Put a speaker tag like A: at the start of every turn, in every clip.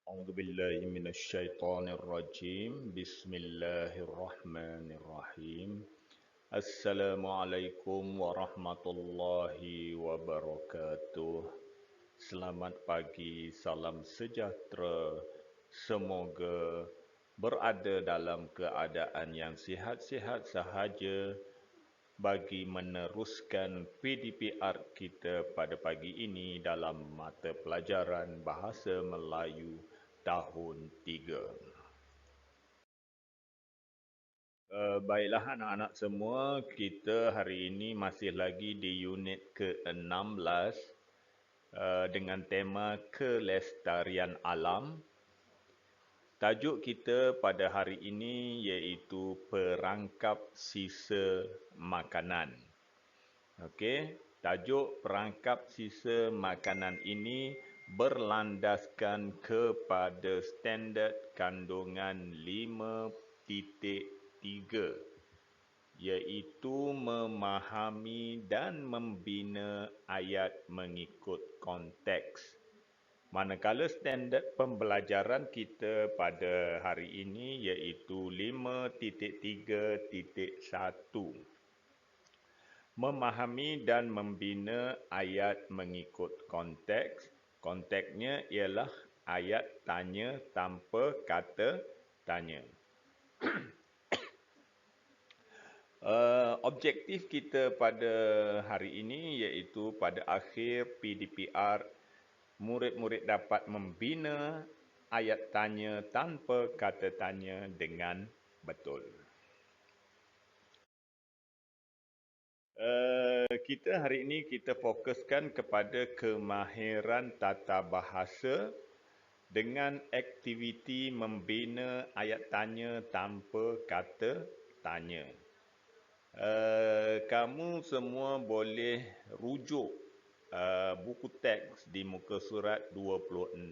A: أعوذ بالله من الشيطان الرجيم بسم الله الرحمن الرحيم السلام عليكم ورحمة الله وبركاته. Selamat pagi, salam sejahtera. Semoga berada dalam keadaan yang sihat-sihat sahaja bagi meneruskan PDPR kita pada pagi ini dalam mata pelajaran Bahasa Melayu tahun 3. Baiklah anak-anak semua, kita hari ini masih lagi di unit ke-16 dengan tema kelestarian alam. Tajuk kita pada hari ini iaitu perangkap sisa makanan. Okey, tajuk perangkap sisa makanan ini berlandaskan kepada standard kandungan 5.3, iaitu memahami dan membina ayat mengikut konteks. Manakala standard pembelajaran kita pada hari ini iaitu 5.3.1. Memahami dan membina ayat mengikut konteks. Konteksnya ialah ayat tanya tanpa kata tanya. Objektif kita pada hari ini iaitu pada akhir PDPR, murid-murid dapat membina ayat tanya tanpa kata tanya dengan betul. Kita hari ini kita fokuskan kepada kemahiran tata bahasa dengan aktiviti membina ayat tanya tanpa kata tanya. Kamu semua boleh rujuk buku teks di muka surat 26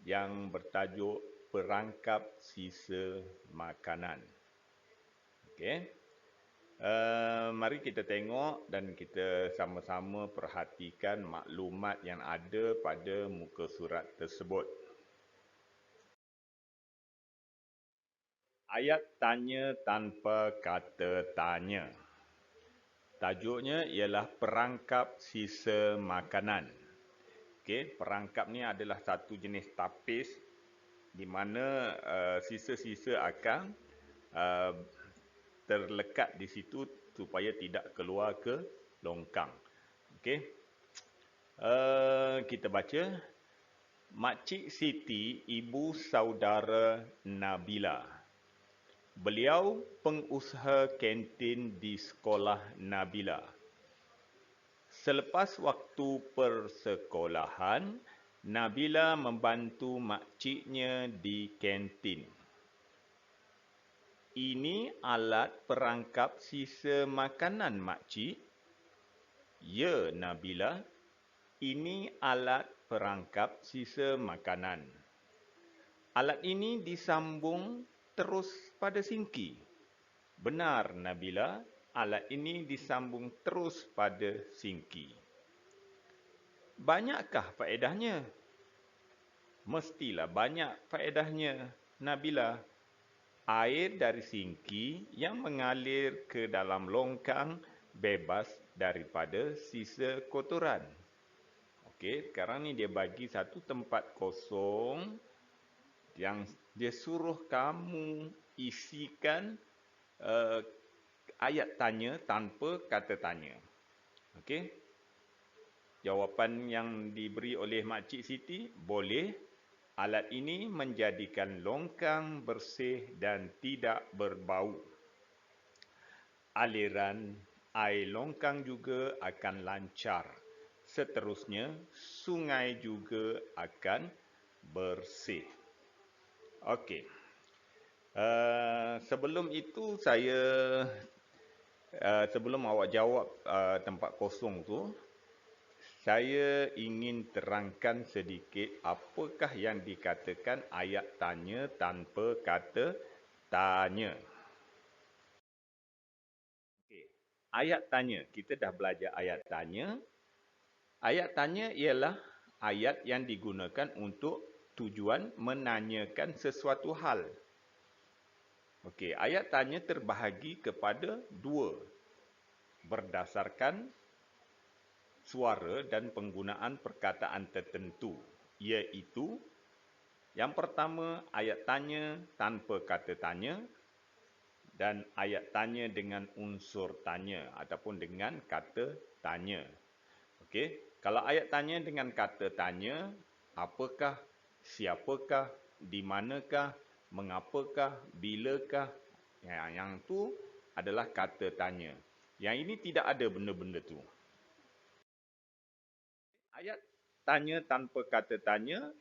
A: yang bertajuk Perangkap Sisa Makanan. Okey. Mari kita tengok dan kita sama-sama perhatikan maklumat yang ada pada muka surat tersebut. Ayat tanya tanpa kata tanya. Tajuknya ialah perangkap sisa makanan. Okey, perangkap ni adalah satu jenis tapis di mana sisa-sisa akan terlekat di situ supaya tidak keluar ke longkang. Okey. Kita baca. Makcik Siti, ibu saudara Nabila. Beliau pengusaha kantin di sekolah Nabila. Selepas waktu persekolahan, Nabila membantu makciknya di kantin. Ini alat perangkap sisa makanan, makcik. Ya, Nabila. Ini alat perangkap sisa makanan. Alat ini disambung terus pada sinki. Benar, Nabila. Alat ini disambung terus pada sinki. Banyakkah faedahnya? Mestilah banyak faedahnya, Nabila. Air dari sinki yang mengalir ke dalam longkang bebas daripada sisa kotoran. Okey, sekarang ni dia bagi satu tempat kosong yang dia suruh kamu isikan ayat tanya tanpa kata tanya. Okey. Jawapan yang diberi oleh Makcik Siti, boleh. Alat ini menjadikan longkang bersih dan tidak berbau. Aliran air longkang juga akan lancar. Seterusnya, sungai juga akan bersih. Okey. Sebelum itu sebelum awak jawab tempat kosong tu, saya ingin terangkan sedikit apakah yang dikatakan ayat tanya tanpa kata tanya. Okey. Ayat tanya, kita dah belajar ayat tanya. Ayat tanya ialah ayat yang digunakan untuk tujuan menanyakan sesuatu hal. Okey, ayat tanya terbahagi kepada dua berdasarkan suara dan penggunaan perkataan tertentu, iaitu yang pertama ayat tanya tanpa kata tanya dan ayat tanya dengan unsur tanya ataupun dengan kata tanya. Okey, kalau ayat tanya dengan kata tanya, apakah, siapakah, di manakah, mengapakah, bilakah, yang tu adalah kata tanya. Yang ini tidak ada benda-benda tu. Ayat tanya tanpa kata tanya,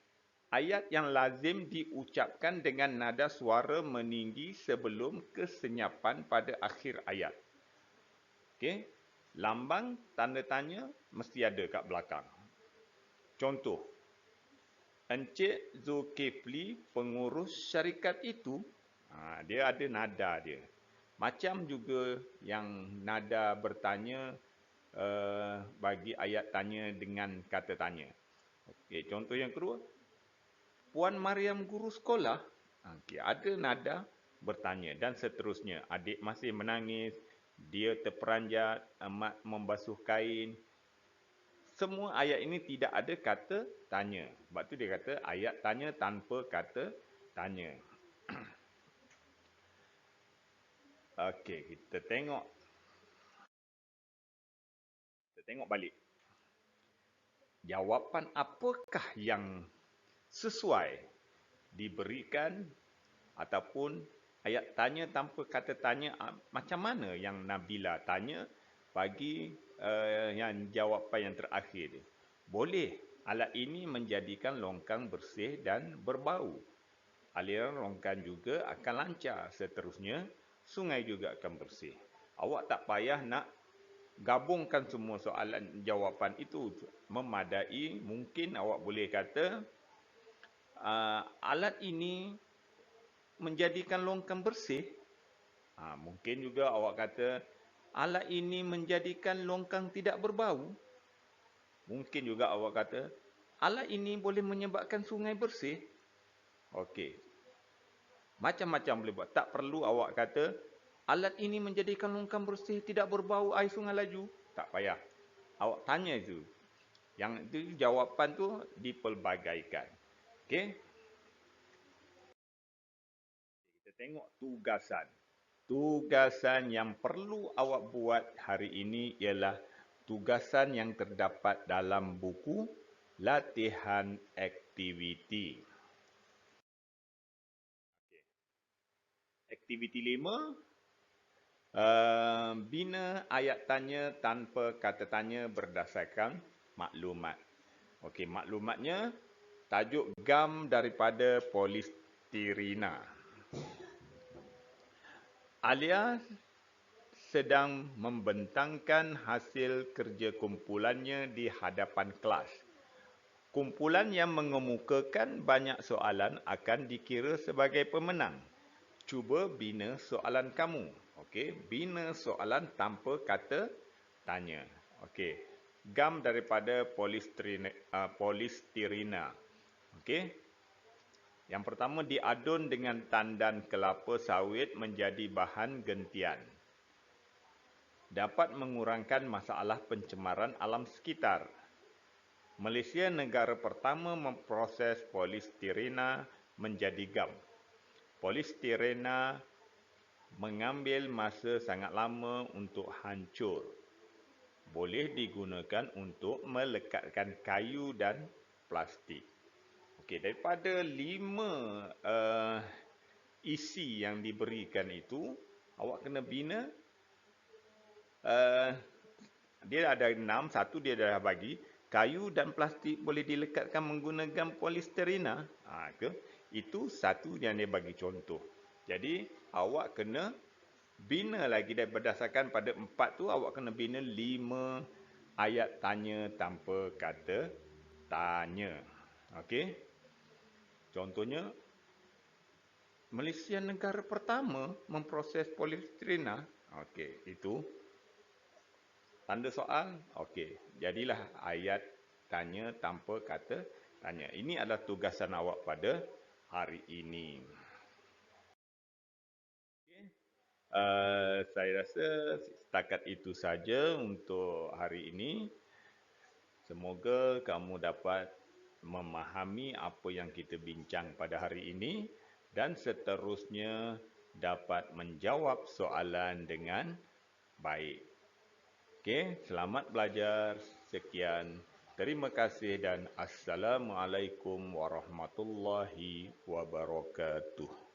A: ayat yang lazim diucapkan dengan nada suara meninggi sebelum kesenyapan pada akhir ayat. Okey, lambang tanda tanya mesti ada kat belakang. Contoh, Encik Zulkifli pengurus syarikat itu, dia ada nada dia. Macam juga yang nada bertanya bagi ayat tanya dengan kata tanya. Okey, contoh yang kedua, Puan Mariam guru sekolah, okey, ada nada bertanya dan seterusnya. Adik masih menangis, dia terperanjat, emak membasuh kain. Semua ayat ini tidak ada kata tanya. Sebab tu dia kata ayat tanya tanpa kata tanya. Okey, kita tengok balik. Jawapan apakah yang sesuai diberikan ataupun ayat tanya tanpa kata tanya, macam mana yang Nabila tanya bagi yang jawapan yang terakhir. Boleh alat ini menjadikan longkang bersih dan berbau. Aliran longkang juga akan lancar. Seterusnya, sungai juga akan bersih. Awak tak payah nak gabungkan semua soalan jawapan itu. Memadai, mungkin awak boleh kata, alat ini menjadikan longkang bersih. Mungkin juga awak kata, alat ini menjadikan longkang tidak berbau. Mungkin juga awak kata, alat ini boleh menyebabkan sungai bersih. Okey. Macam-macam boleh buat. Tak perlu awak kata, alat ini menjadikan longkang bersih, tidak berbau, air sungai laju. Tak payah. Awak tanya itu. Yang itu jawapan tu dipelbagaikan. Okey. Kita tengok tugasan. Tugasan yang perlu awak buat hari ini ialah tugasan yang terdapat dalam buku latihan aktiviti. Aktiviti 5, bina ayat tanya tanpa kata tanya berdasarkan maklumat. Okey, maklumatnya tajuk gam daripada polistirina. Alia sedang membentangkan hasil kerja kumpulannya di hadapan kelas. Kumpulan yang mengemukakan banyak soalan akan dikira sebagai pemenang. Cuba bina soalan kamu. Okey, bina soalan tanpa kata tanya. Okey, gam daripada polistirina. Okey. Yang pertama, diadun dengan tandan kelapa sawit menjadi bahan gentian. Dapat mengurangkan masalah pencemaran alam sekitar. Malaysia negara pertama memproses polistirena menjadi gam. Polistirena mengambil masa sangat lama untuk hancur. Boleh digunakan untuk melekatkan kayu dan plastik. Okey, daripada 5 isi yang diberikan itu, awak kena bina. Dia ada 6, satu dia dah bagi. Kayu dan plastik boleh dilekatkan menggunakan polistirena. Itu satu yang dia bagi contoh. Jadi, awak kena bina lagi berdasarkan pada 4 tu, awak kena bina 5 ayat tanya tanpa kata tanya. Okey. Contohnya, Malaysia negara pertama memproses polistirena. Okey, itu tanda soal. Okey, jadilah ayat tanya tanpa kata tanya. Ini adalah tugasan awak pada hari ini. Saya rasa setakat itu saja untuk hari ini. Semoga kamu dapat memahami apa yang kita bincang pada hari ini dan seterusnya dapat menjawab soalan dengan baik. Okey, selamat belajar. Sekian. Terima kasih dan Assalamualaikum warahmatullahi wabarakatuh.